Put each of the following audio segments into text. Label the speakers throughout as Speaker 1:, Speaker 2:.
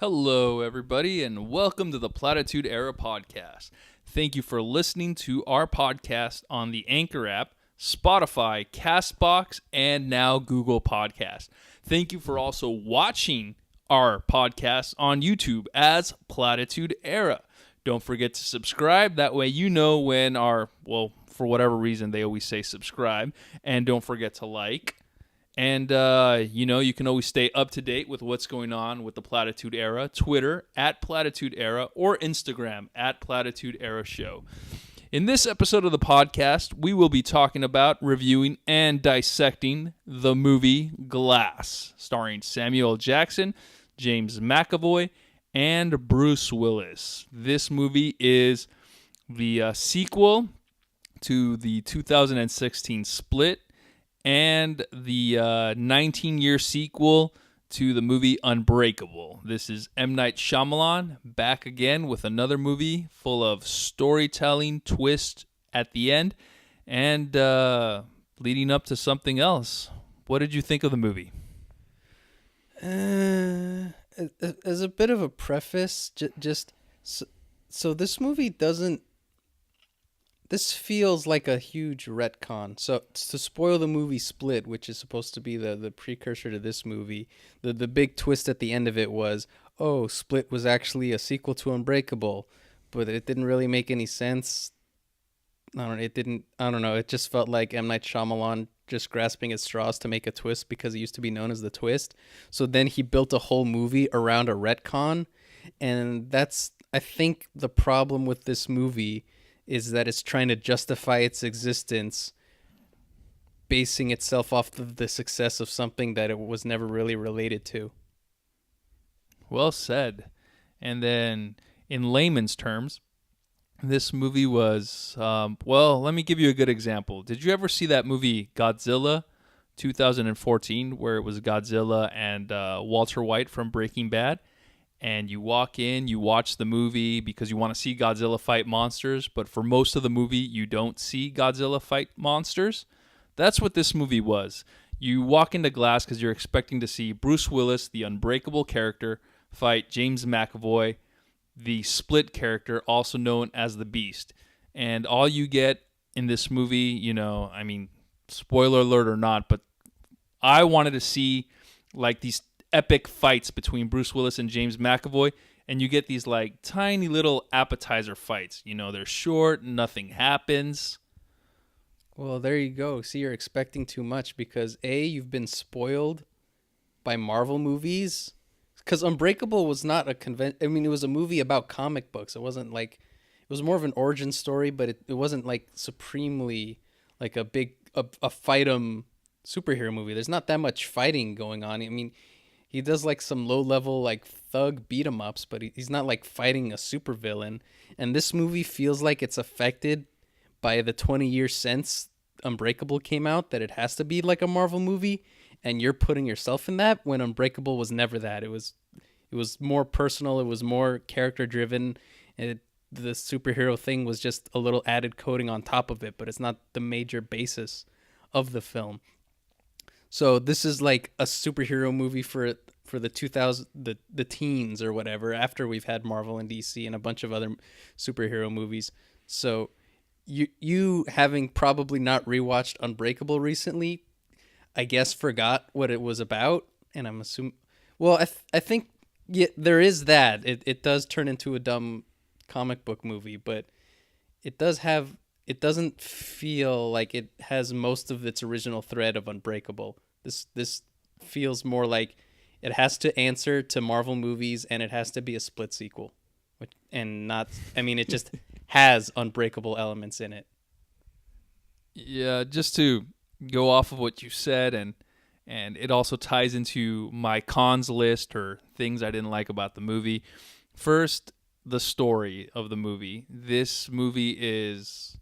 Speaker 1: Hello, everybody, and welcome to the Platitude Era podcast. Thank you for listening to our podcast on the Anchor app, Spotify, Castbox, and now Google Podcast. Thank you for also watching our podcast on YouTube as Platitude Era. Don't forget to subscribe. That way you know when for whatever reason, they always say subscribe. And don't forget to like. And, you can always stay up to date with what's going on with the Platitude Era. Twitter, @Platitude Era, or Instagram, @Platitude Era Show. In this episode of the podcast, we will be talking about, reviewing, and dissecting the movie Glass, starring Samuel L. Jackson, James McAvoy, and Bruce Willis. This movie is the sequel to the 2016 Split, and the 19-year sequel to the movie Unbreakable. This is M. Night Shyamalan back again with another movie full of storytelling, twist at the end, and leading up to something else. What did you think of the movie?
Speaker 2: As a bit of a preface, so this movie doesn't. This feels like a huge retcon. So to spoil the movie Split, which is supposed to be the precursor to this movie, the big twist at the end of it was, Split was actually a sequel to Unbreakable, but it didn't really make any sense. I don't know. It just felt like M. Night Shyamalan just grasping at straws to make a twist because it used to be known as the twist. So then he built a whole movie around a retcon, and that's, I think, the problem with this movie is that it's trying to justify its existence, basing itself off of the success of something that it was never really related to.
Speaker 1: Well said. And then, in layman's terms, this movie was, let me give you a good example. Did you ever see that movie Godzilla 2014, where it was Godzilla and Walter White from Breaking Bad? And you walk in, you watch the movie because you want to see Godzilla fight monsters, but for most of the movie, you don't see Godzilla fight monsters. That's what this movie was. You walk into Glass because you're expecting to see Bruce Willis, the Unbreakable character, fight James McAvoy, the Split character, also known as the Beast. And all you get in this movie, spoiler alert or not, but I wanted to see like these epic fights between Bruce Willis and James McAvoy, and you get these like tiny little appetizer fights. They're short, nothing happens.
Speaker 2: Well, there you go. See, you're expecting too much because you've been spoiled by Marvel movies. Because Unbreakable was not it was a movie about comic books. It wasn't like, it was more of an origin story, but it wasn't like supremely like a fight-em superhero movie. There's not that much fighting going on. He does like some low level like thug beat 'em ups, but he's not like fighting a supervillain. And this movie feels like it's affected by the 20 years since Unbreakable came out, that it has to be like a Marvel movie, and you're putting yourself in that when Unbreakable was never that. It was more personal, it was more character driven. The superhero thing was just a little added coating on top of it, but it's not the major basis of the film. So this is like a superhero movie for the 2000 the teens or whatever, after we've had Marvel and DC and a bunch of other superhero movies. So you having probably not rewatched Unbreakable recently, I guess forgot what it was about, and I'm assuming, well, I think there is that. It does turn into a dumb comic book movie, but it doesn't feel like it has most of its original thread of Unbreakable. This feels more like it has to answer to Marvel movies, and it has to be a Split sequel. It just has Unbreakable elements in it.
Speaker 1: Yeah, just to go off of what you said, and it also ties into my cons list or things I didn't like about the movie. First, the story of the movie. This movie is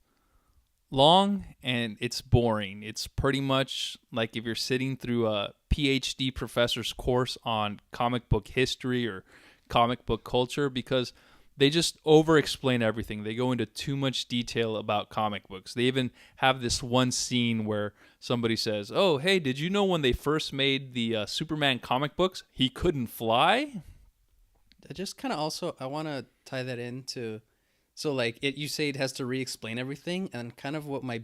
Speaker 1: long and it's boring. It's pretty much like if you're sitting through a PhD professor's course on comic book history or comic book culture, because they just over-explain everything. They go into too much detail about comic books. They even have this one scene where somebody says, "Oh, hey, did you know when they first made the Superman comic books, he couldn't fly?"
Speaker 2: I just kind of also I want to tie that into so like it you say it has to re-explain everything and kind of what my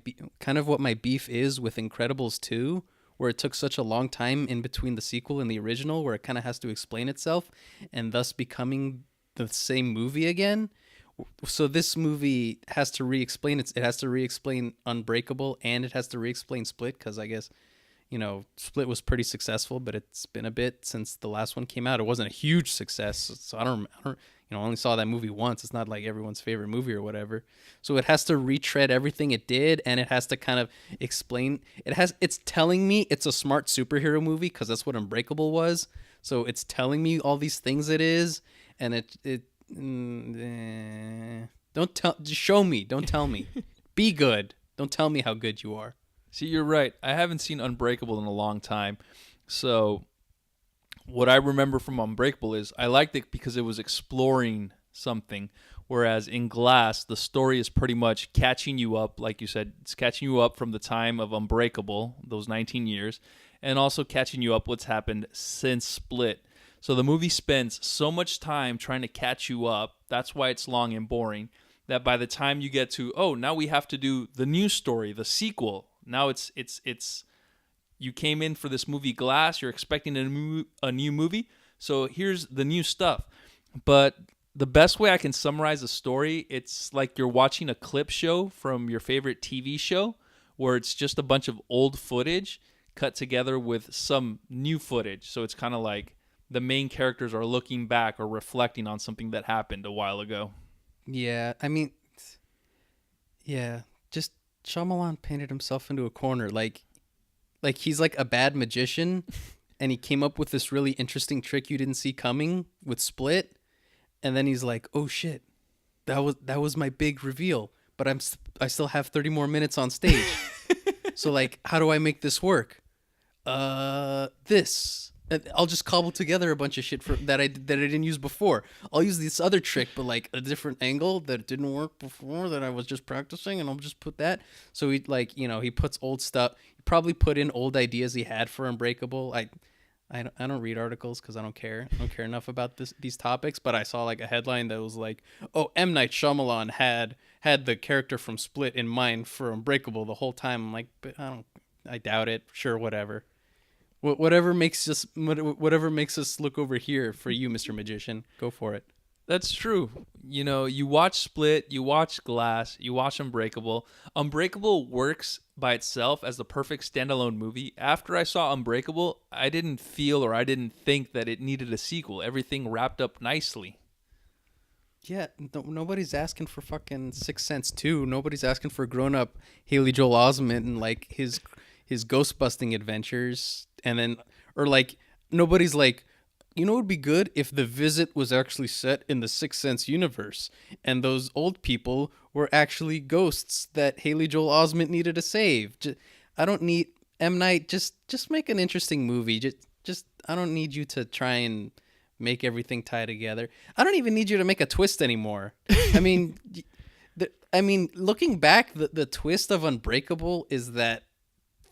Speaker 2: beef is with Incredibles 2 where it took such a long time in between the sequel and the original where it kind of has to explain itself and thus becoming the same movie again. So this movie has to re-explain it has to re-explain Unbreakable and it has to re-explain Split cuz I guess Split was pretty successful, but it's been a bit since the last one came out. It wasn't a huge success, so I don't I only saw that movie once. It's not like everyone's favorite movie or whatever. So it has to retread everything it did, and it has to kind of explain. It's telling me it's a smart superhero movie because that's what Unbreakable was. So it's telling me all these things it is, and don't tell. Just show me. Don't tell me. Be good. Don't tell me how good you are.
Speaker 1: See, you're right. I haven't seen Unbreakable in a long time. So what I remember from Unbreakable is I liked it because it was exploring something. Whereas in Glass, the story is pretty much catching you up. Like you said, it's catching you up from the time of Unbreakable, those 19 years, and also catching you up what's happened since Split. So the movie spends so much time trying to catch you up. That's why it's long and boring. That by the time you get to, oh, now we have to do the new story, the sequel. Now it's you came in for this movie Glass, you're expecting a new movie, so here's the new stuff. But the best way I can summarize a story, it's like you're watching a clip show from your favorite TV show where it's just a bunch of old footage cut together with some new footage. So it's kind of like the main characters are looking back or reflecting on something that happened a while ago.
Speaker 2: Yeah, I mean, yeah, just Shyamalan painted himself into a corner. Like he's like a bad magician, and he came up with this really interesting trick you didn't see coming with Split, and then he's like, "Oh shit, that was my big reveal." But I still have 30 more minutes on stage. So like, how do I make this work? This. I'll just cobble together a bunch of shit that I didn't use before. I'll use this other trick, but like a different angle that didn't work before that I was just practicing, and I'll just put that. So he puts old stuff. He probably put in old ideas he had for Unbreakable. I don't read articles because I don't care. I don't care enough about these topics. But I saw like a headline that was like, "Oh, M. Night Shyamalan had the character from Split in mind for Unbreakable the whole time." I'm like, but I doubt it. Sure, whatever. Whatever makes us look over here for you, Mr. Magician. Go for it.
Speaker 1: That's true. You watch Split, you watch Glass, you watch Unbreakable. Unbreakable works by itself as the perfect standalone movie. After I saw Unbreakable, I didn't feel or I didn't think that it needed a sequel. Everything wrapped up nicely.
Speaker 2: Yeah, nobody's asking for fucking Sixth Sense 2. Nobody's asking for grown-up Haley Joel Osment and like his ghost busting adventures. And then, or like, nobody's like, it would be good if The Visit was actually set in the Sixth Sense universe, and those old people were actually ghosts that Haley Joel Osment needed to save. I don't need M. Night. Just make an interesting movie. Just I don't need you to try and make everything tie together. I don't even need you to make a twist anymore. I mean, looking back, the twist of Unbreakable is that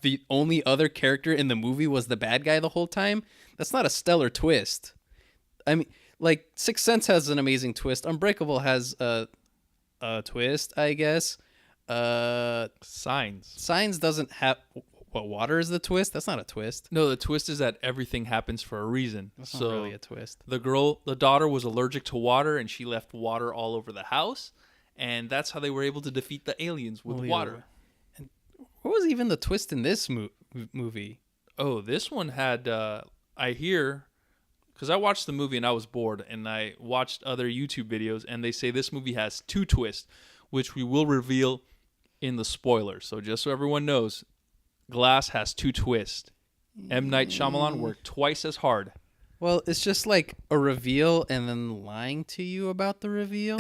Speaker 2: the only other character in the movie was the bad guy the whole time. That's not a stellar twist. I mean, like Sixth Sense has an amazing twist. Unbreakable has a twist, I guess. Signs doesn't have. What, water is the twist? That's not a twist.
Speaker 1: No, the twist is that everything happens for a reason.
Speaker 2: That's not really a twist.
Speaker 1: The daughter was allergic to water, and she left water all over the house, and that's how they were able to defeat the aliens with water.
Speaker 2: And what was even the twist in this movie?
Speaker 1: Oh, this one had. I hear, because I watched the movie and I was bored, and I watched other YouTube videos, and they say this movie has 2 twists, which we will reveal in the spoilers. So just so everyone knows, Glass has 2 twists. M. Night Shyamalan worked twice as hard.
Speaker 2: Well, it's just like a reveal and then lying to you about the reveal,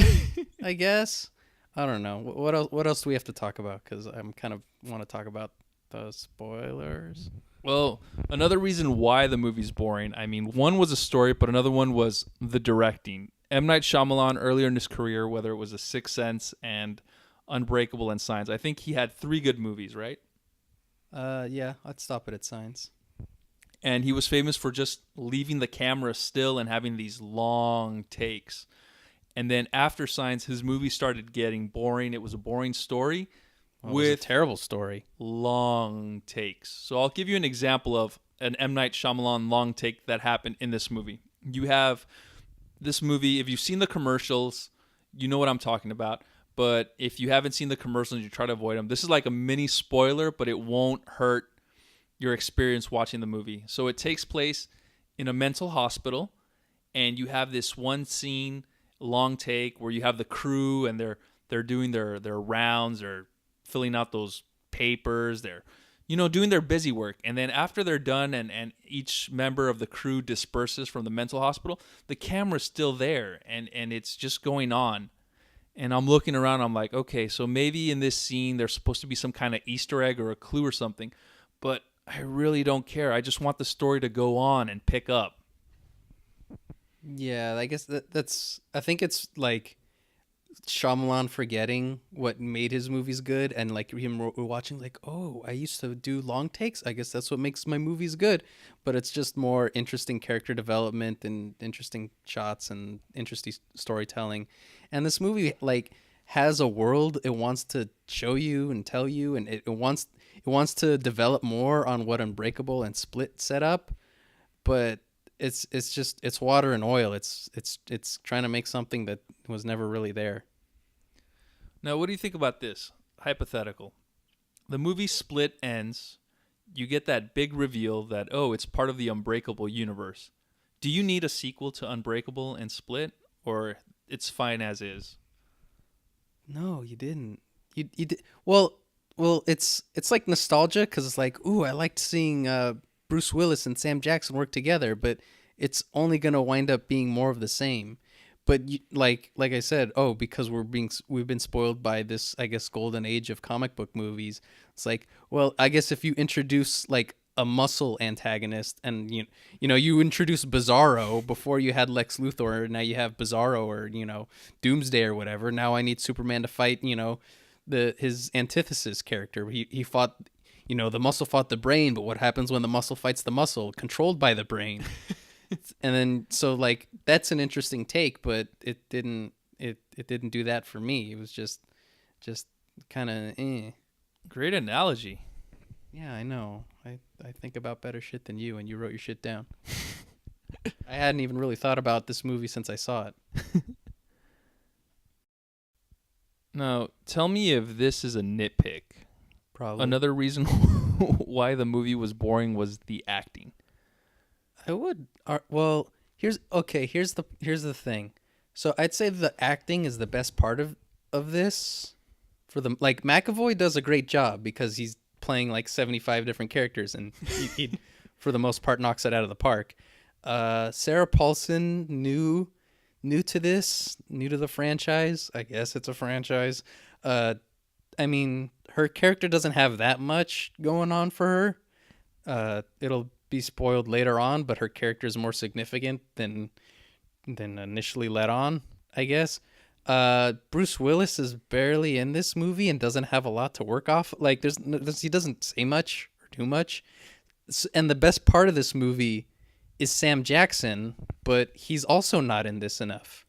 Speaker 2: I guess. I don't know. What else do we have to talk about? Because I'm kind of want to talk about the spoilers.
Speaker 1: Well, another reason why the movie's boring, I mean, one was a story, but another one was the directing. M. Night Shyamalan, earlier in his career, whether it was The Sixth Sense and Unbreakable and Signs, I think he had 3 good movies, right?
Speaker 2: Yeah, I'd stop it at Signs.
Speaker 1: And he was famous for just leaving the camera still and having these long takes. And then after Signs, his movie started getting boring. It was a boring story
Speaker 2: Well, it was a terrible story.
Speaker 1: long takes. So I'll give you an example of an M. Night Shyamalan long take that happened in this movie. You have this movie, if you've seen the commercials, you know what I'm talking about. But if you haven't seen the commercials, you try to avoid them. This is like a mini spoiler, but it won't hurt your experience watching the movie. So it takes place in a mental hospital, and you have this one scene, long take, where you have the crew and they're doing their rounds, they're filling out those papers, they're doing their busy work. And then after they're done and each member of the crew disperses from the mental hospital, the camera's still there and it's just going on. And I'm looking around, I'm like, okay, so maybe in this scene there's supposed to be some kind of Easter egg or a clue or something, but I really don't care. I just want the story to go on and pick up.
Speaker 2: Yeah, I guess I think it's like Shyamalan forgetting what made his movies good, and like him watching like, oh, I used to do long takes. I guess that's what makes my movies good. But it's just more interesting character development and interesting shots and interesting storytelling. And this movie like has a world it wants to show you and tell you, and it wants to develop more on what Unbreakable and Split set up, but it's water and oil. It's trying to make something that was never really there.
Speaker 1: Now, what do you think about this? Hypothetical. The movie Split ends. You get that big reveal that, oh, it's part of the Unbreakable universe. Do you need a sequel to Unbreakable and Split, or it's fine as is?
Speaker 2: No, you didn't. You did. Well, it's like nostalgia because it's like, ooh, I liked seeing Bruce Willis and Sam Jackson work together, but it's only gonna wind up being more of the same. But like I said, oh, because we've been spoiled by this, I guess, golden age of comic book movies. It's like, well, I guess if you introduce like a muscle antagonist, and you introduce Bizarro before you had Lex Luthor, now you have Bizarro or Doomsday or whatever. Now I need Superman to fight his antithesis character. He fought, the muscle fought the brain, but what happens when the muscle fights the muscle? Controlled by the brain. And then so like that's an interesting take, but it didn't do that for me. It was just kind of
Speaker 1: Great analogy.
Speaker 2: Yeah, I know. I think about better shit than you, and you wrote your shit down. I hadn't even really thought about this movie since I saw it.
Speaker 1: Now, tell me if this is a nitpick.
Speaker 2: Probably.
Speaker 1: Another reason why the movie was boring was the acting.
Speaker 2: I would. Well, here's the thing. So I'd say the acting is the best part of this. For the like McAvoy does a great job because he's playing like 75 different characters, and he for the most part knocks it out of the park. Sarah Paulson, new to this, new to the franchise. I guess it's a franchise. I mean, her character doesn't have that much going on for her. It'll be spoiled later on, but her character is more significant than initially let on, I guess. Bruce Willis is barely in this movie and doesn't have a lot to work off. Like he doesn't say much or do much. And the best part of this movie is Sam Jackson, but he's also not in this enough.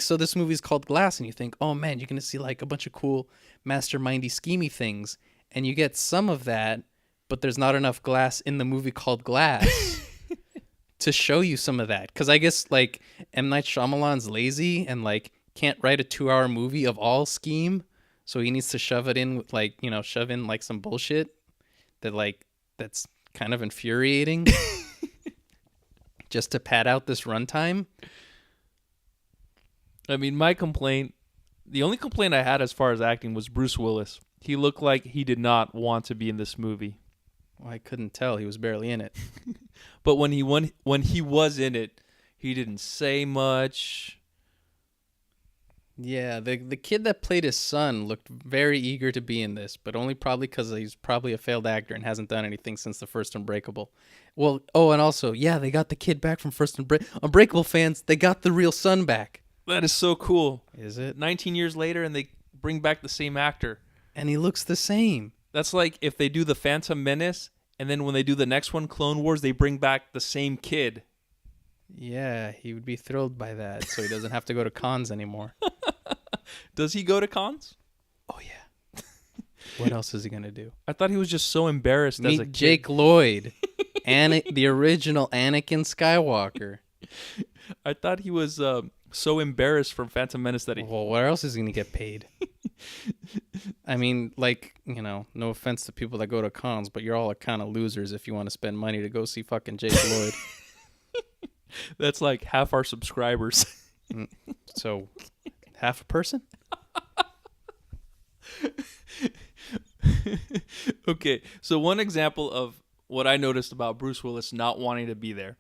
Speaker 2: So this movie's called Glass, and you think, oh man, you're gonna see like a bunch of cool mastermindy schemy things, and you get some of that, but there's not enough Glass in the movie called Glass to show you some of that. Because I guess like M. Night Shyamalan's lazy and like can't write a 2-hour movie of all scheme, so he needs to shove in like some bullshit that's kind of infuriating just to pad out this runtime.
Speaker 1: I mean, the only complaint I had as far as acting was Bruce Willis. He looked like he did not want to be in this movie.
Speaker 2: Well, I couldn't tell. He was barely in it.
Speaker 1: But when he was in it, he didn't say much.
Speaker 2: Yeah, the kid that played his son looked very eager to be in this, but only probably because he's probably a failed actor and hasn't done anything since the first Unbreakable. Well, and also, yeah, they got the kid back from first Unbreakable fans. They got the real son back.
Speaker 1: That is so cool.
Speaker 2: Is it?
Speaker 1: 19 years later, and they bring back the same actor.
Speaker 2: And he looks the same.
Speaker 1: That's like if they do the Phantom Menace And then when they do the next one, Clone Wars, they bring back the same kid.
Speaker 2: Yeah, he would be thrilled by that, so he doesn't have to go to cons anymore.
Speaker 1: Does he go to cons?
Speaker 2: Oh yeah. What else is he gonna do?
Speaker 1: I thought he was just so embarrassed as a
Speaker 2: Meet
Speaker 1: kid.
Speaker 2: Jake Lloyd, the original Anakin Skywalker.
Speaker 1: I thought he was so embarrassed from Phantom Menace that he...
Speaker 2: Well, where else is he gonna get paid? I mean, like, you know, no offense to people that go to cons, but you're all kind of losers if you want to spend money to go see fucking Jake Lloyd.
Speaker 1: That's like half our subscribers.
Speaker 2: So, half a person?
Speaker 1: Okay, so one example of what I noticed about Bruce Willis not wanting to be there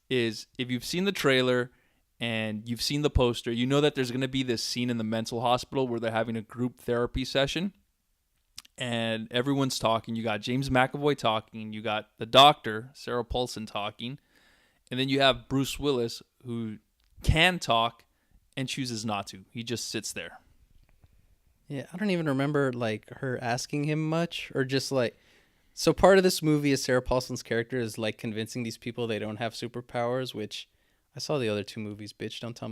Speaker 1: is if you've seen the trailer and you've seen the poster, you know that there's going to be this scene in the mental hospital where they're having a group therapy session and everyone's talking. You got James McAvoy talking, you got the doctor, Sarah Paulson, talking, and then you have Bruce Willis who can talk and chooses not to. He just sits there.
Speaker 2: Yeah, I don't even remember, like, her asking him much, or just, like... So part of this movie is Sarah Paulson's character is, like, convincing these people they don't have superpowers, which... I saw the other two movies, bitch. Don't tell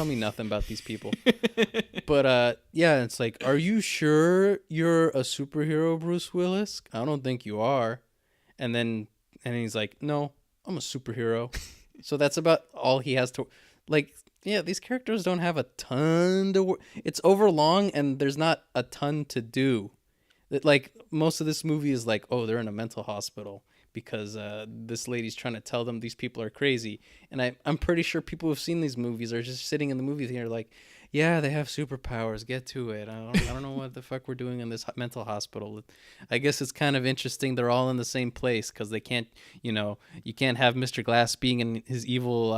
Speaker 2: me nothing about these people. But, yeah, it's like, are you sure you're a superhero, Bruce Willis? I don't think you are. And he's like, no, I'm a superhero. So that's about all he has to... Like... Yeah, these characters don't have a ton to work. It's overlong, and there's not a ton to do. Like, most of this movie is like, oh, they're in a mental hospital because this lady's trying to tell them these people are crazy. And I'm pretty sure people who've seen these movies are just sitting in the movie theater like, yeah, they have superpowers. Get to it. I don't know what the fuck we're doing in this mental hospital. I guess it's kind of interesting. They're all in the same place because they can't, you know, you can't have Mr. Glass being in his evil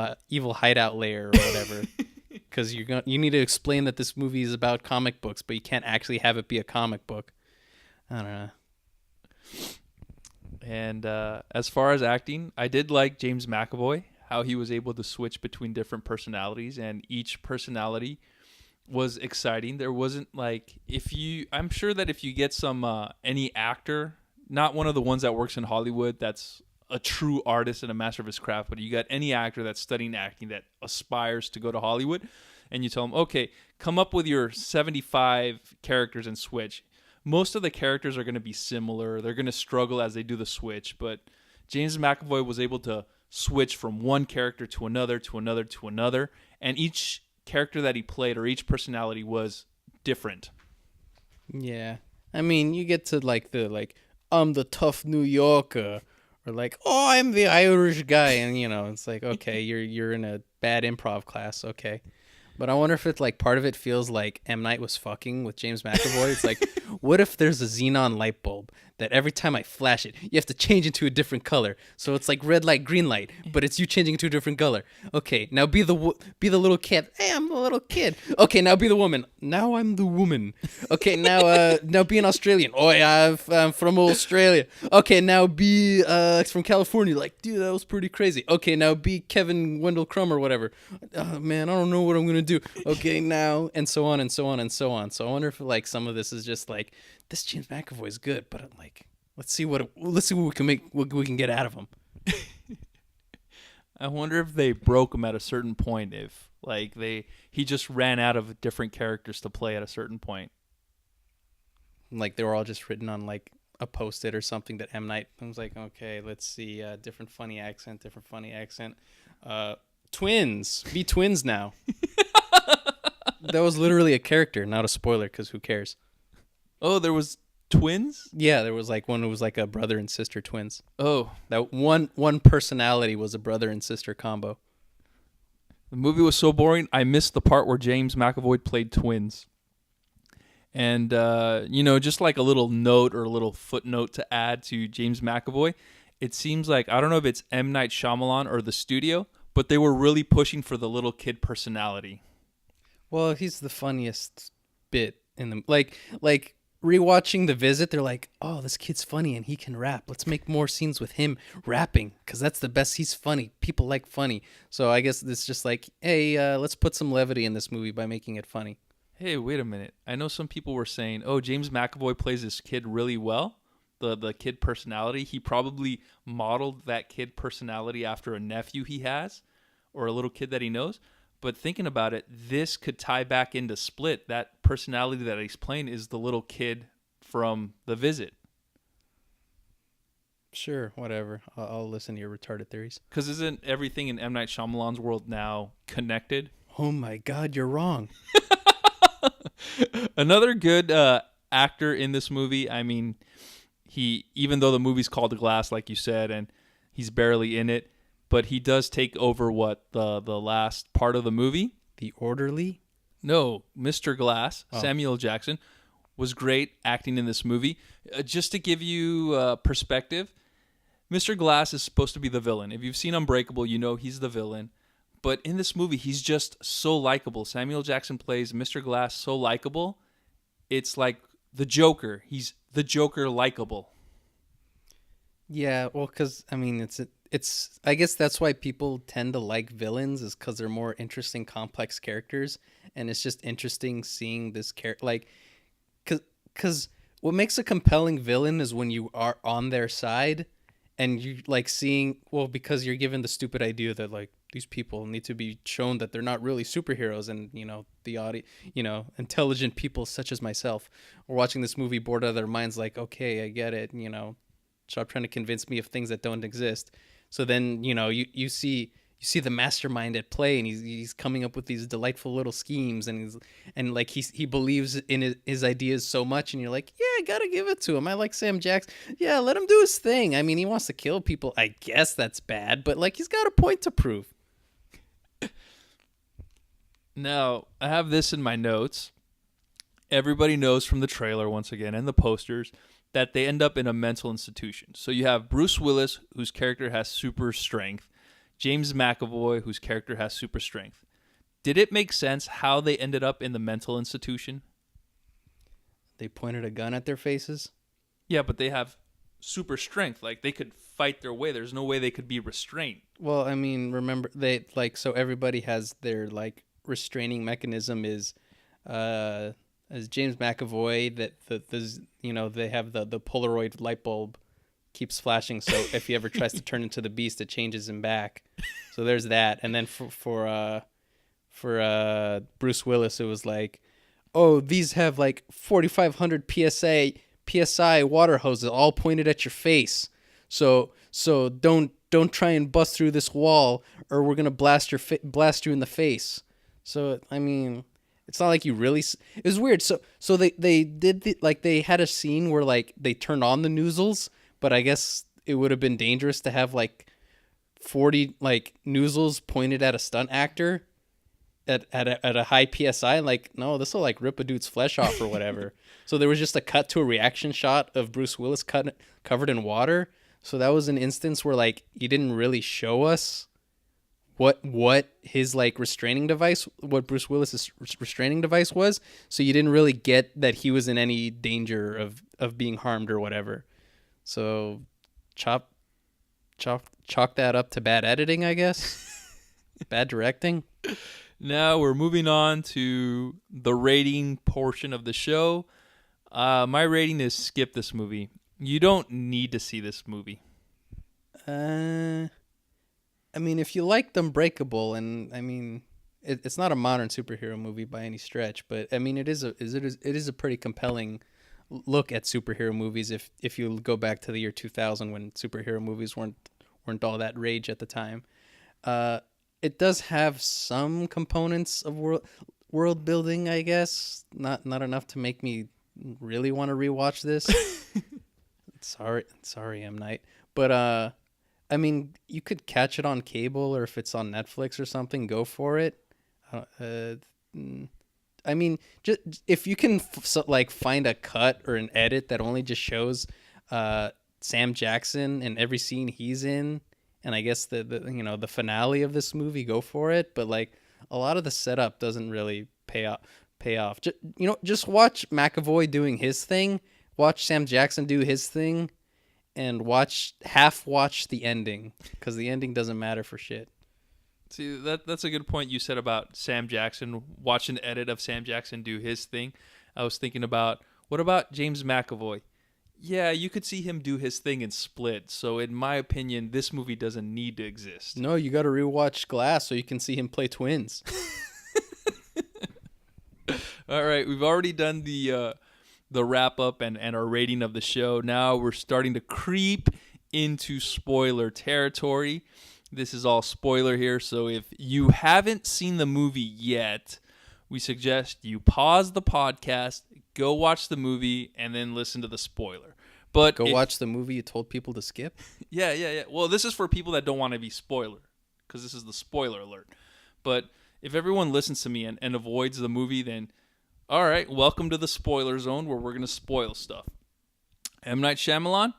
Speaker 2: hideout lair or whatever. Because you need to explain that this movie is about comic books, but you can't actually have it be a comic book. I don't know.
Speaker 1: And as far as acting, I did like James McAvoy, how he was able to switch between different personalities, and each personality was exciting. There wasn't like, I'm sure that if you get some any actor, not one of the ones that works in Hollywood that's a true artist and a master of his craft, but you got any actor that's studying acting that aspires to go to Hollywood, and you tell them, okay, come up with your 75 characters and switch. Most of the characters are going to be similar. They're going to struggle as they do the switch, but James McAvoy was able to switch from one character to another, to another, to another, and each character that he played or each personality was different.
Speaker 2: Yeah. I mean, you get to like I'm the tough New Yorker, or like, oh, I'm the Irish guy, and you know, it's like, okay, you're in a bad improv class, okay. But I wonder if it's like part of it feels like M. Night was fucking with James McAvoy. It's like, what if there's a xenon light bulb that every time I flash it, you have to change into a different color. So it's like red light, green light, but it's you changing into a different color. Okay, now be the little kid. Hey, I'm the little kid. Okay, now be the woman. Now I'm the woman. Okay, now be an Australian. Oh yeah, I'm from Australia. Okay, now be from California. Like, dude, that was pretty crazy. Okay, now be Kevin Wendell Crumb or whatever. Oh, man, I don't know what I'm gonna do. Okay, now, and so on and so on and so on. So I wonder if like some of this is just like, this James McAvoy is good, but I'm like, let's see what we can get out of him.
Speaker 1: I wonder if they broke him at a certain point. If like he just ran out of different characters to play at a certain point.
Speaker 2: Like they were all just written on like a Post-it or something that M. Night was like, okay, let's see, different funny accent. Twins, be twins now. That was literally a character, not a spoiler, because who cares?
Speaker 1: Oh, there was twins?
Speaker 2: Yeah, there was like one who was like a brother and sister twins.
Speaker 1: Oh.
Speaker 2: That one personality was a brother and sister combo.
Speaker 1: The movie was so boring, I missed the part where James McAvoy played twins. And, just like a little note or a little footnote to add to James McAvoy, it seems like, I don't know if it's M. Night Shyamalan or the studio, but they were really pushing for the little kid personality.
Speaker 2: Well, he's the funniest bit in the like rewatching The Visit. They're like, oh, this kid's funny and he can rap. Let's make more scenes with him rapping because that's the best. He's funny. People like funny. So I guess it's just like, hey, let's put some levity in this movie by making it funny.
Speaker 1: Hey, wait a minute. I know some people were saying, oh, James McAvoy plays this kid really well, the kid personality. He probably modeled that kid personality after a nephew he has or a little kid that he knows. But thinking about it, this could tie back into Split. That personality that he's playing is the little kid from The Visit.
Speaker 2: Sure, whatever. I'll listen to your retarded theories.
Speaker 1: Because isn't everything in M. Night Shyamalan's world now connected?
Speaker 2: Oh my God, you're wrong.
Speaker 1: Another good actor in this movie. I mean, he, even though the movie's called Glass, like you said, and he's barely in it, but he does take over the last part of the movie.
Speaker 2: The Orderly?
Speaker 1: No, Mr. Glass,
Speaker 2: Oh.
Speaker 1: Samuel Jackson, was great acting in this movie. Just to give you perspective, Mr. Glass is supposed to be the villain. If you've seen Unbreakable, you know he's the villain. But in this movie, he's just so likable. Samuel Jackson plays Mr. Glass so likable. It's like the Joker. He's the Joker likable.
Speaker 2: Yeah, well, because, I mean, it's. I guess that's why people tend to like villains, is because they're more interesting, complex characters. And it's just interesting seeing this character. Like, because what makes a compelling villain is when you are on their side and you like seeing, well, because you're given the stupid idea that like these people need to be shown that they're not really superheroes, and the audience, intelligent people such as myself are watching this movie bored out of their minds, like, okay, I get it, stop trying to convince me of things that don't exist. So then you see the mastermind at play, and he's coming up with these delightful little schemes, and he believes in his ideas so much, and you're like, yeah, I gotta give it to him. I like Sam Jackson. Yeah, let him do his thing. I mean, he wants to kill people. I guess that's bad, but like, he's got a point to prove.
Speaker 1: Now, I have this in my notes. Everybody knows from the trailer, once again, and the posters, that they end up in a mental institution. So you have Bruce Willis, whose character has super strength, James McAvoy, whose character has super strength. Did it make sense how they ended up in the mental institution?
Speaker 2: They pointed a gun at their faces.
Speaker 1: Yeah, but they have super strength. Like, they could fight their way. There's no way they could be restrained.
Speaker 2: Well, I mean, remember, so everybody has their like restraining mechanism is as James McAvoy, that they have the Polaroid light bulb keeps flashing, so if he ever tries to turn into the Beast, it changes him back. So there's that. And then for Bruce Willis, it was like, oh, these have like 4,500 psi water hoses all pointed at your face. So don't try and bust through this wall, or we're gonna blast you in the face. So I mean, it's not like you really. It was weird. So they did they had a scene where like they turned on the noozles, but I guess it would have been dangerous to have like 40 like noozles pointed at a stunt actor at a high psi. Like, no, this will like rip a dude's flesh off or whatever. So there was just a cut to a reaction shot of Bruce Willis covered in water. So that was an instance where like he didn't really show us what his like restraining device, what Bruce Willis's restraining device was. So you didn't really get that he was in any danger of being harmed or whatever. So chalk that up to bad editing, I guess. Bad directing.
Speaker 1: Now we're moving on to the rating portion of the show. My rating is skip this movie. You don't need to see this movie.
Speaker 2: I mean, if you liked Unbreakable, and I mean, it's not a modern superhero movie by any stretch, but I mean, it is a pretty compelling look at superhero movies. If you go back to the year 2000, when superhero movies weren't all that rage at the time, it does have some components of world building, I guess. Not enough to make me really want to rewatch this. Sorry, M. Night, but I mean, you could catch it on cable, or if it's on Netflix or something, go for it. I mean, just if you can find a cut or an edit that only just shows Sam Jackson and every scene he's in, and I guess the finale of this movie, go for it. But like, a lot of the setup doesn't really pay off. Just watch McAvoy doing his thing, watch Sam Jackson do his thing, and watch the ending, because the ending doesn't matter for shit.
Speaker 1: See, that's a good point you said about Sam Jackson. Watch an edit of Sam Jackson do his thing. I was thinking about, what about James McAvoy? Yeah, you could see him do his thing in Split. So in my opinion, this movie doesn't need to exist.
Speaker 2: No, you got to rewatch Glass so you can see him play twins.
Speaker 1: All right, we've already done the wrap up and our rating of the show. Now we're starting to creep into spoiler territory. This is all spoiler here, so if you haven't seen the movie yet, we suggest you pause the podcast, go watch the movie, and then listen to the spoiler. But
Speaker 2: Go watch the movie you told people to skip.
Speaker 1: Yeah. Well, this is for people that don't want to be spoiler, because this is the spoiler alert. But if everyone listens to me and avoids the movie, then all right, welcome to the spoiler zone where we're going to spoil stuff. M. Night Shyamalan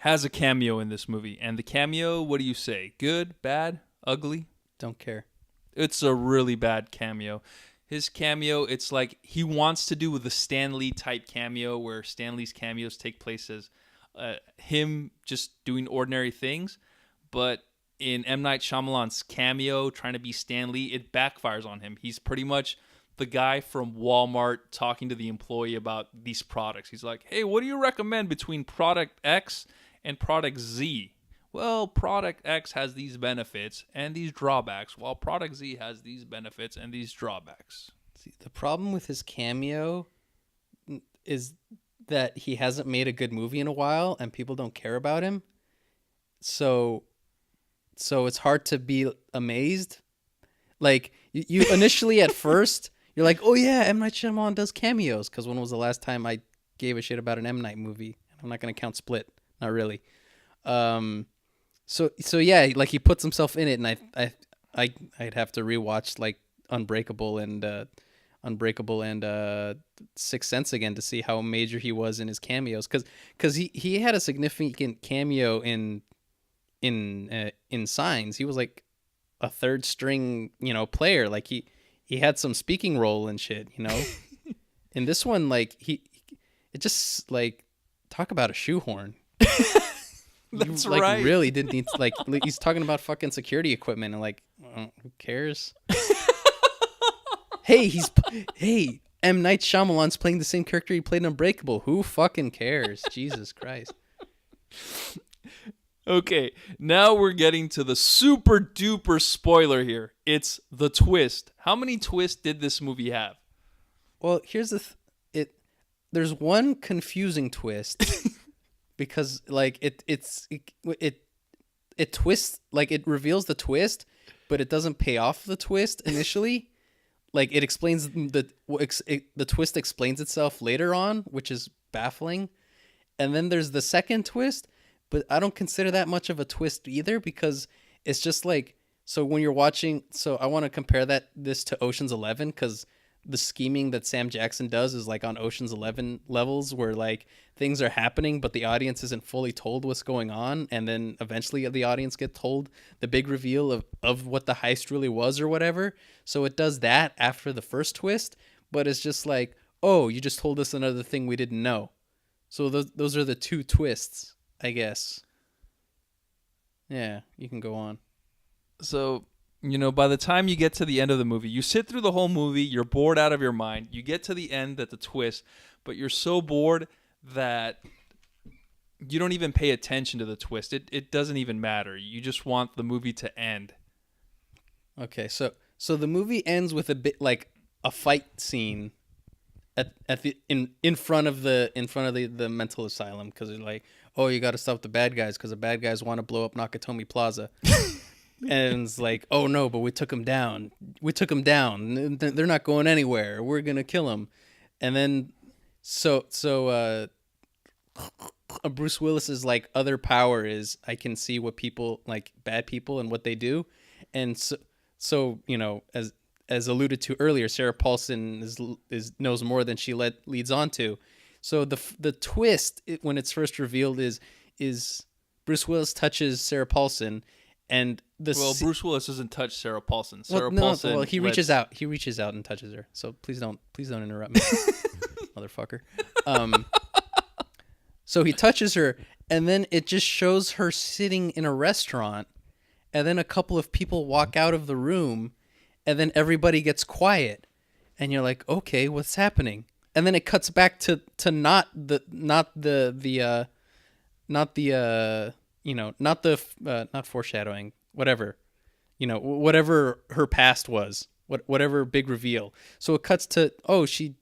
Speaker 1: has a cameo in this movie. And the cameo, what do you say? Good, bad, ugly?
Speaker 2: Don't care.
Speaker 1: It's a really bad cameo. His cameo, it's like he wants to do with the Stan Lee type cameo where Stan Lee's cameos take place as him just doing ordinary things. But in M. Night Shyamalan's cameo, trying to be Stan Lee, it backfires on him. He's pretty much the guy from Walmart talking to the employee about these products. He's like, hey, what do you recommend between product X and product Z? Well, product X has these benefits and these drawbacks, while product Z has these benefits and these drawbacks.
Speaker 2: See, the problem with his cameo is that he hasn't made a good movie in a while and people don't care about him. So it's hard to be amazed. Like, you initially at first, you're like, oh yeah, M. Night Shyamalan does cameos. Because when was the last time I gave a shit about an M. Night movie? I'm not going to count Split. Not really. So yeah, like he puts himself in it, and I'd have to rewatch like Unbreakable and Sixth Sense again to see how major he was in his cameos. Because he had a significant cameo in Signs. He was like a third string, player. Like he had some speaking role and shit, In this one, like it just like talk about a shoehorn.
Speaker 1: That's
Speaker 2: like,
Speaker 1: right.
Speaker 2: Really didn't need like he's talking about fucking security equipment and like who cares? Hey, M. Night Shyamalan's playing the same character he played in Unbreakable. Who fucking cares? Jesus Christ.
Speaker 1: Okay, now we're getting to the super duper spoiler here. It's the twist. How many twists did this movie have?
Speaker 2: Well, here's there's one confusing twist because like it twists, like it reveals the twist, but it doesn't pay off the twist initially. Like it explains the twist explains itself later on, which is baffling. And then there's the second twist, but I don't consider that much of a twist either because it's just like, so when you're watching, so I want to compare this to Ocean's 11 because the scheming that Sam Jackson does is like on Ocean's 11 levels where like things are happening, but the audience isn't fully told what's going on. And then eventually the audience get told the big reveal of what the heist really was or whatever. So it does that after the first twist, but it's just like, oh, you just told us another thing we didn't know. So those are the two twists, I guess. Yeah, you can go on.
Speaker 1: So, by the time you get to the end of the movie, you sit through the whole movie, you're bored out of your mind. You get to the end at the twist, but you're so bored that you don't even pay attention to the twist. It doesn't even matter. You just want the movie to end.
Speaker 2: Okay, so the movie ends with a bit like a fight scene in front of the mental asylum because they're like, oh, you got to stop the bad guys because the bad guys want to blow up Nakatomi Plaza. And it's like, oh no, but we took them down. They're not going anywhere. We're gonna kill them. And then Bruce Willis's like other power is I can see what people like, bad people and what they do. And so as alluded to earlier, Sarah Paulson knows more than she leads on to. So the twist when it's first revealed is Bruce Willis touches Sarah Paulson. And
Speaker 1: Bruce Willis doesn't touch Sarah Paulson.
Speaker 2: He reaches out. He reaches out and touches her. So please don't interrupt me, motherfucker. So he touches her, and then it just shows her sitting in a restaurant, and then a couple of people walk out of the room, and then everybody gets quiet, and you're like, okay, what's happening? and then it cuts back to not the not foreshadowing, whatever, whatever her past was, whatever big reveal. So it cuts to, oh, she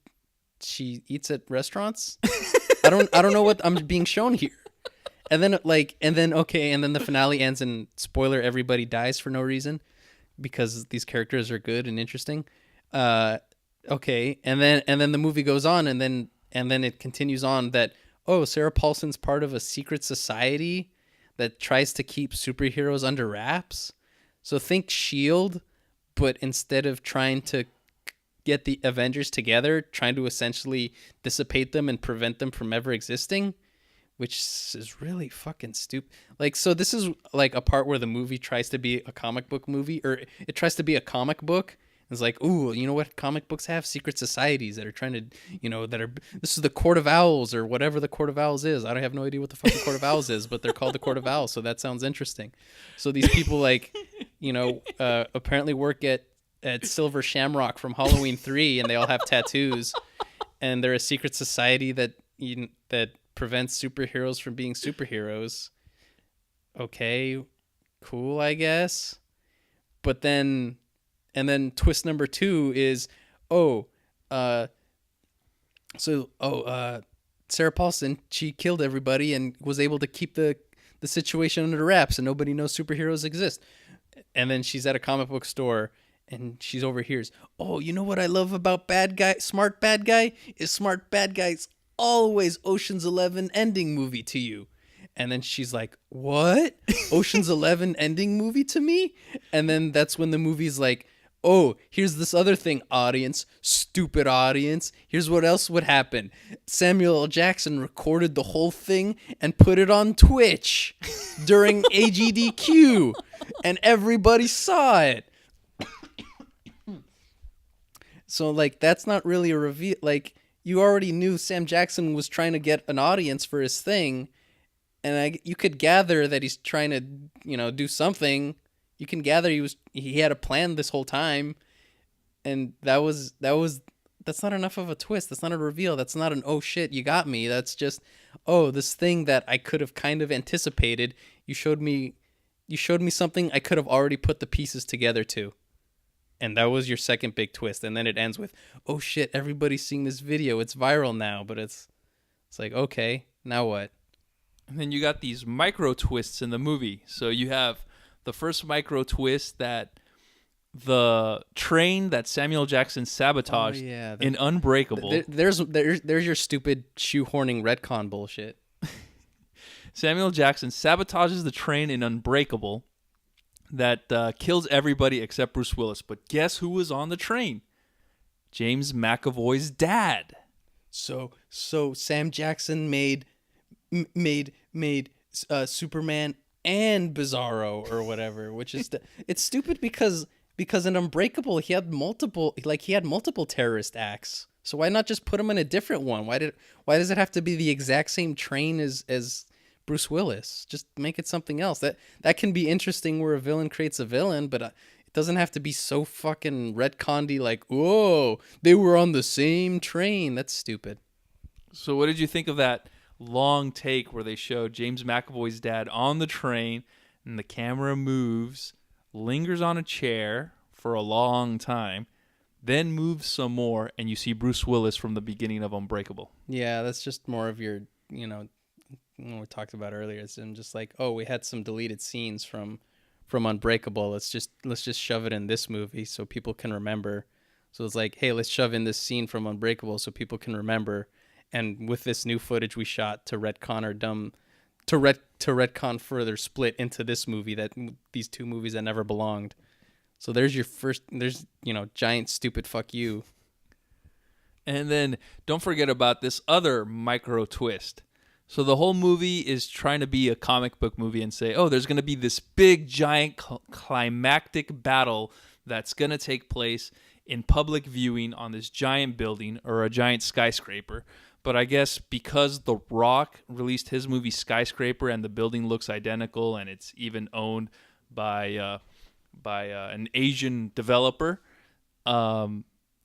Speaker 2: eats at restaurants. I don't know what I'm being shown here. And then the finale ends and spoiler, everybody dies for no reason because these characters are good and interesting. Okay, and then the movie goes on, and then it continues on that, oh, Sarah Paulson's part of a secret society that tries to keep superheroes under wraps. So think SHIELD, but instead of trying to get the Avengers together, trying to essentially dissipate them and prevent them from ever existing, which is really fucking stupid. Like, so this is like a part where the movie tries to be a comic book movie, or it tries to be a comic book. It's like, ooh, you know what comic books have? Secret societies that are trying to, this is the Court of Owls or whatever the Court of Owls is. I don't have no idea what the fucking Court of Owls is, but they're called the Court of Owls, so that sounds interesting. So these people, like, apparently work at Silver Shamrock from Halloween 3, and they all have tattoos, and they're a secret society that prevents superheroes from being superheroes. Okay, cool, I guess. But then, and then twist number 2 is, Sarah Paulson, she killed everybody and was able to keep the situation under wraps, and nobody knows superheroes exist. And then she's at a comic book store, and she's overhears, oh, you know what I love about smart bad guy is smart bad guys always Ocean's 11 ending movie to you. And then she's like, what? Ocean's 11 ending movie to me? And then that's when the movie's like, oh, here's this other thing, audience, stupid audience. Here's what else would happen. Samuel L. Jackson recorded the whole thing and put it on Twitch during AGDQ, and everybody saw it. So, like, that's not really a reveal. Like, you already knew Sam Jackson was trying to get an audience for his thing, and you could gather that he's trying to, do something. You can gather he had a plan this whole time, and that's not enough of a twist. That's not a reveal. That's not an, oh shit, you got me. That's just, oh, this thing that I could have kind of anticipated. You showed me something I could have already put the pieces together to. And that was your second big twist. And then it ends with, oh shit, everybody's seeing this video. It's viral now. But it's like, okay, now what?
Speaker 1: And then you got these micro twists in the movie. So you have the first micro twist that the train that Samuel Jackson sabotaged in Unbreakable.
Speaker 2: There's your stupid shoehorning retcon bullshit.
Speaker 1: Samuel Jackson sabotages the train in Unbreakable that kills everybody except Bruce Willis. But guess who was on the train? James McAvoy's dad.
Speaker 2: So Sam Jackson made Superman and Bizarro or whatever, which is it's stupid because in Unbreakable he had multiple terrorist acts. So why not just put him in a different one? Why does it have to be the exact same train as Bruce Willis? Just make it something else. That can be interesting where a villain creates a villain, but it doesn't have to be so fucking retcondy like, whoa, they were on the same train. That's stupid.
Speaker 1: So what did you think of that long take where they showed James McAvoy's dad on the train and the camera moves, lingers on a chair for a long time, then moves some more, and you see Bruce Willis from the beginning of Unbreakable?
Speaker 2: Yeah, that's just more of your, we talked about earlier. It's just like, oh, we had some deleted scenes from Unbreakable. Let's just shove it in this movie so people can remember. So it's like, hey, let's shove in this scene from Unbreakable so people can remember. And with this new footage we shot to retcon to retcon further split into this movie, that these two movies that never belonged. So there's giant stupid fuck you.
Speaker 1: And then don't forget about this other micro twist. So the whole movie is trying to be a comic book movie and say, oh, there's going to be this big, giant, climactic battle that's going to take place in public viewing on this giant building or a giant skyscraper. But I guess because The Rock released his movie Skyscraper and the building looks identical and it's even owned by an Asian developer,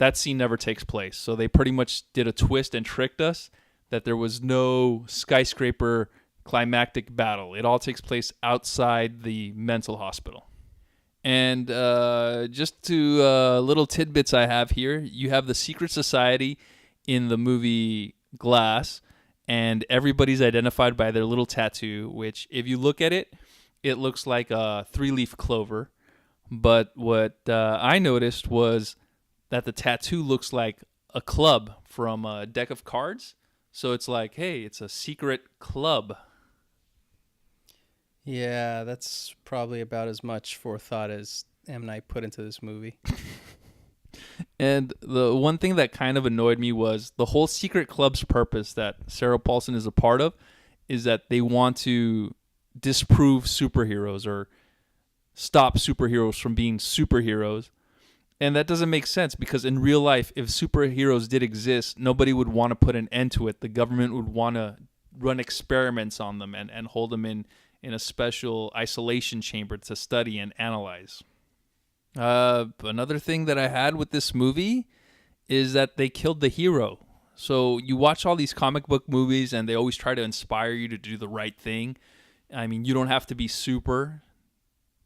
Speaker 1: that scene never takes place. So they pretty much did a twist and tricked us that there was no skyscraper climactic battle. It all takes place outside the mental hospital. And just to little tidbits I have here, you have the secret society in the movie Glass, and everybody's identified by their little tattoo, which if you look at it, it looks like a 3-leaf clover. But what I noticed was that the tattoo looks like a club from a deck of cards. So it's like, hey, it's a secret club.
Speaker 2: Yeah, that's probably about as much forethought as M. Night put into this movie.
Speaker 1: And the one thing that kind of annoyed me was the whole secret club's purpose that Sarah Paulson is a part of is that they want to disprove superheroes or stop superheroes from being superheroes. And that doesn't make sense because in real life, if superheroes did exist, nobody would want to put an end to it. The government would want to run experiments on them and hold them in a special isolation chamber to study and analyze. Another thing that I had with this movie is that they killed the hero. So you watch all these comic book movies and they always try to inspire you to do the right thing. I mean, you don't have to be super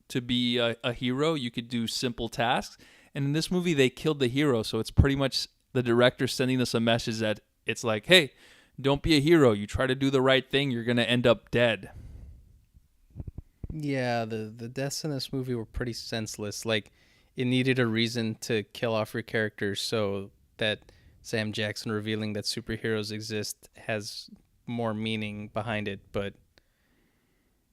Speaker 1: to be a hero. You could do simple tasks. And in this movie, they killed the hero. So it's pretty much the director sending us a message that it's like, hey, don't be a hero. You try to do the right thing, you're going to end up dead.
Speaker 2: Yeah, the deaths in this movie were pretty senseless. Like, it needed a reason to kill off your characters so that Sam Jackson revealing that superheroes exist has more meaning behind it. But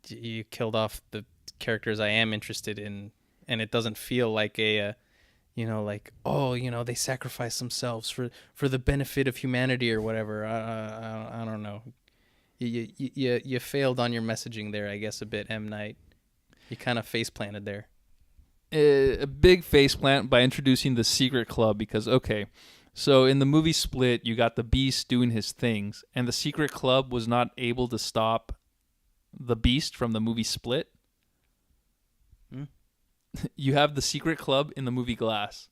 Speaker 2: you killed off the characters I am interested in, and it doesn't feel like a they sacrifice themselves for the benefit of humanity or whatever. I don't know. You failed on your messaging there, I guess, a bit, M. Night. You kind of face planted there.
Speaker 1: A big face plant by introducing the secret club because, okay, so in the movie Split, you got the Beast doing his things, and the secret club was not able to stop the Beast from the movie Split. You have the secret club in the movie Glass,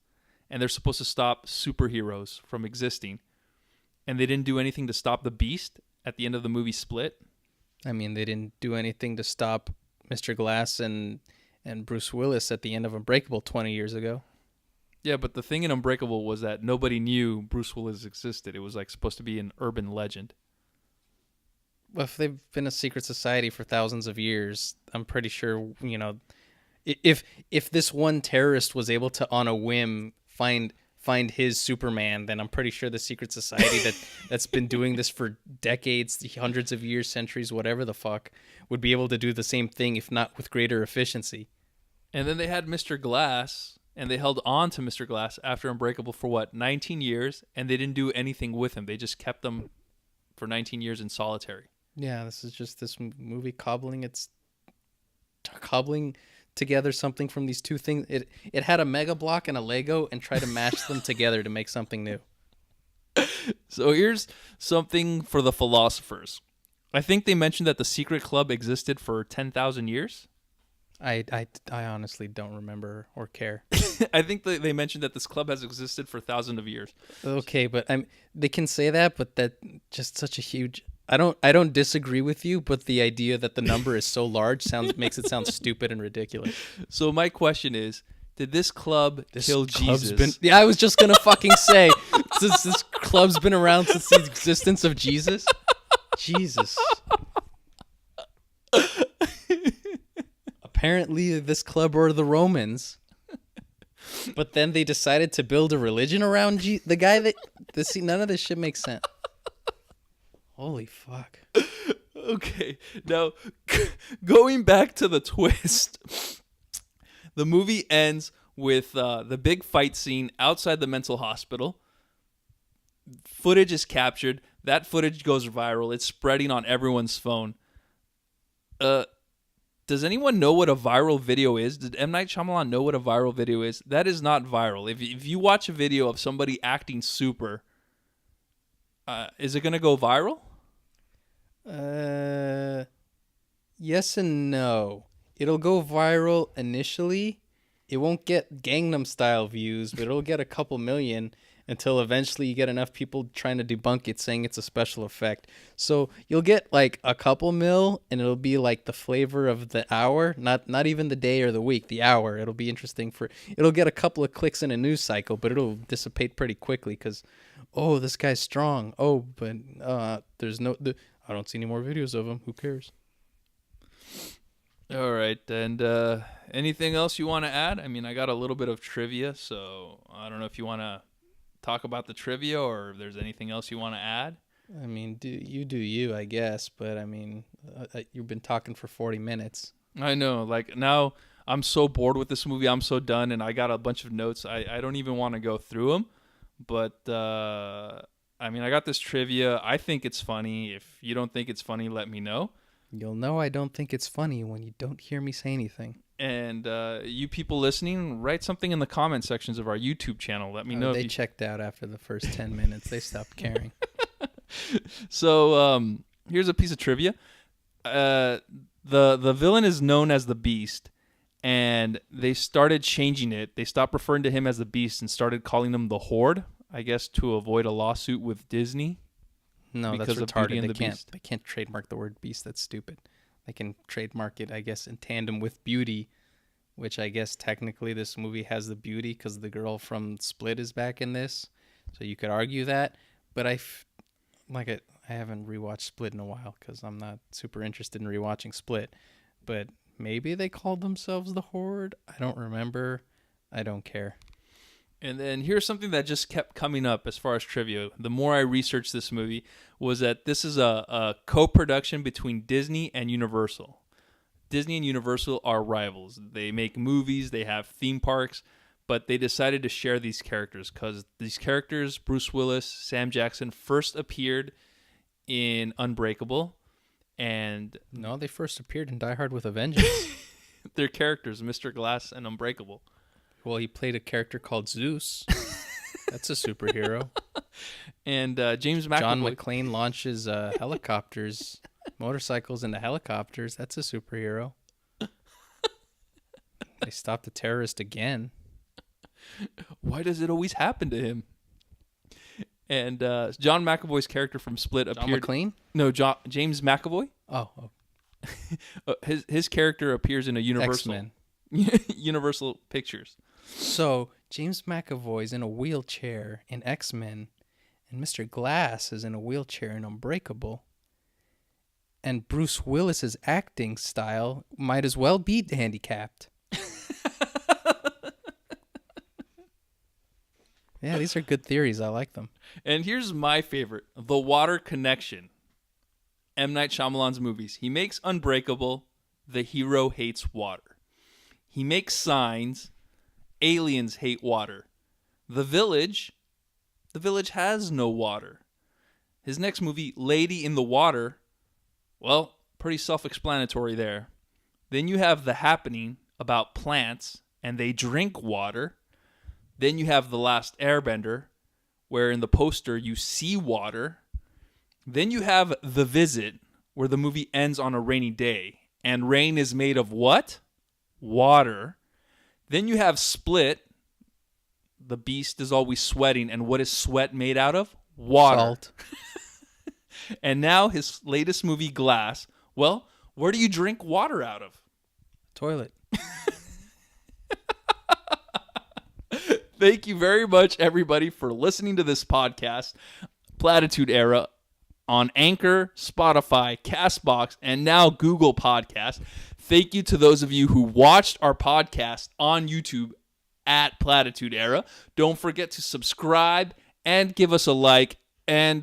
Speaker 1: and they're supposed to stop superheroes from existing, and they didn't do anything to stop the Beast at the end of the movie Split.
Speaker 2: I mean, they didn't do anything to stop Mr. Glass and Bruce Willis at the end of Unbreakable 20 years ago.
Speaker 1: Yeah, but the thing in Unbreakable was that nobody knew Bruce Willis existed. It was like supposed to be an urban legend.
Speaker 2: Well, if they've been a secret society for thousands of years, I'm pretty sure, if this one terrorist was able to, on a whim, find his Superman, then I'm pretty sure the secret society that's been doing this for decades, hundreds of years, centuries, whatever the fuck, would be able to do the same thing, if not with greater efficiency.
Speaker 1: And then they had Mr. Glass, and they held on to Mr. Glass after Unbreakable for 19 years, and they didn't do anything with him. They just kept him for 19 years in solitary.
Speaker 2: Yeah, this is just this movie cobbling together something from these two things. It had a Mega Block and a Lego and tried to mash them together to make something new.
Speaker 1: So here's something for the philosophers. I think they mentioned that the secret club existed for 10,000 years.
Speaker 2: I honestly don't remember or care.
Speaker 1: I think they mentioned that this club has existed for thousands of years.
Speaker 2: Okay, but they can say that, but that just such a huge. I don't disagree with you, but the idea that the number is so large makes it sound stupid and ridiculous.
Speaker 1: So my question is, did this club kill Jesus?
Speaker 2: I was just gonna fucking say, this club's been around since the existence of Jesus. Jesus. Apparently, this club were the Romans, but then they decided to build a religion around the guy that. None of this shit makes sense. Holy fuck.
Speaker 1: Okay, now going back to the twist, the movie ends with the big fight scene outside the mental hospital. Footage is captured. That footage goes viral. It's spreading on everyone's phone. Does anyone know what a viral video is? Did M. Night Shyamalan know what a viral video is? That is not viral. If you watch a video of somebody acting super, is it going to go viral?
Speaker 2: Yes and no. It'll go viral initially, it won't get Gangnam Style views, but it'll get a couple million until eventually you get enough people trying to debunk it, saying it's a special effect. So you'll get like a couple mil, and it'll be like the flavor of the hour, not even the day or the week, the hour. It'll be interesting it'll get a couple of clicks in a news cycle, but it'll dissipate pretty quickly because, oh, this guy's strong. Oh, but I don't see any more videos of him. Who cares?
Speaker 1: All right, and anything else you want to add? I mean, I got a little bit of trivia, so I don't know if you want to talk about the trivia or if there's anything else you want to add.
Speaker 2: I mean, do you, I guess, but I mean, you've been talking for 40 minutes.
Speaker 1: I know, like now I'm so bored with this movie. I'm so done, and I got a bunch of notes. I don't even want to go through them, but I mean, I got this trivia. I think it's funny. If you don't think it's funny, let me know.
Speaker 2: You'll know I don't think it's funny when you don't hear me say anything.
Speaker 1: And you people listening, write something in the comment sections of our YouTube channel. Let me know.
Speaker 2: They checked out after the first 10 minutes. They stopped caring.
Speaker 1: So here's a piece of trivia. The villain is known as the Beast, and they started changing it. They stopped referring to him as the Beast and started calling him the Horde, I guess, to avoid a lawsuit with Disney.
Speaker 2: No,
Speaker 1: because
Speaker 2: that's
Speaker 1: of Beauty
Speaker 2: retarded.
Speaker 1: and the Beast.
Speaker 2: They can't trademark the word beast. That's stupid. They can trademark it, I guess, in tandem with beauty, which I guess technically this movie has the beauty because the girl from Split is back in this. So you could argue that. But I haven't rewatched Split in a while because I'm not super interested in rewatching Split. But maybe they called themselves the Horde. I don't remember. I don't care.
Speaker 1: And then here's something that just kept coming up as far as trivia. The more I researched this movie was that this is a co-production between Disney and Universal. Disney and Universal are rivals. They make movies, they have theme parks, but they decided to share these characters because these characters, Bruce Willis, Sam Jackson, first appeared in Unbreakable. And
Speaker 2: no, they first appeared in Die Hard with a Vengeance.
Speaker 1: Their characters, Mr. Glass and Unbreakable.
Speaker 2: Well, he played a character called Zeus. That's a superhero.
Speaker 1: And James McAvoy.
Speaker 2: John McClane launches motorcycles into helicopters. That's a superhero. They stopped a terrorist again.
Speaker 1: Why does it always happen to him? And John McAvoy's character from Split appeared.
Speaker 2: John McClane?
Speaker 1: No, James McAvoy.
Speaker 2: Oh.
Speaker 1: His character appears in a Universal.
Speaker 2: X-Men.
Speaker 1: Universal Pictures.
Speaker 2: So James McAvoy's in a wheelchair in X-Men, and Mr. Glass is in a wheelchair in Unbreakable. And Bruce Willis's acting style might as well be handicapped. Yeah, these are good theories. I like them.
Speaker 1: And here's my favorite: The Water Connection. M. Night Shyamalan's movies. He makes Unbreakable. The hero hates water. He makes Signs. Aliens hate water. The Village has no water. His next movie, Lady in the Water, well, pretty self-explanatory there. Then you have The Happening, about plants, and they drink water. Then you have The Last Airbender, where in the poster you see water. Then you have The Visit, where the movie ends on a rainy day, and rain is made of what? Water. Then you have Split. The Beast is always sweating. And what is sweat made out of? Water.
Speaker 2: Salt.
Speaker 1: And now his latest movie, Glass. Well, where do you drink water out of?
Speaker 2: Toilet.
Speaker 1: Thank you very much, everybody, for listening to this podcast, Platitude Era, on Anchor, Spotify, CastBox, and now Google Podcast. Thank you to those of you who watched our podcast on YouTube at Platitude Era. Don't forget to subscribe and give us a like and,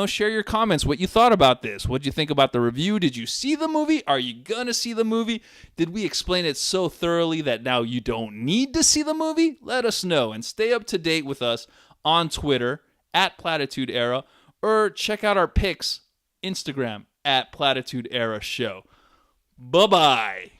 Speaker 1: share your comments, what you thought about this. What did you think about the review? Did you see the movie? Are you going to see the movie? Did we explain it so thoroughly that now you don't need to see the movie? Let us know and stay up to date with us on Twitter at Platitude Era or check out our pics, Instagram at Platitude Era Show. Bye-bye.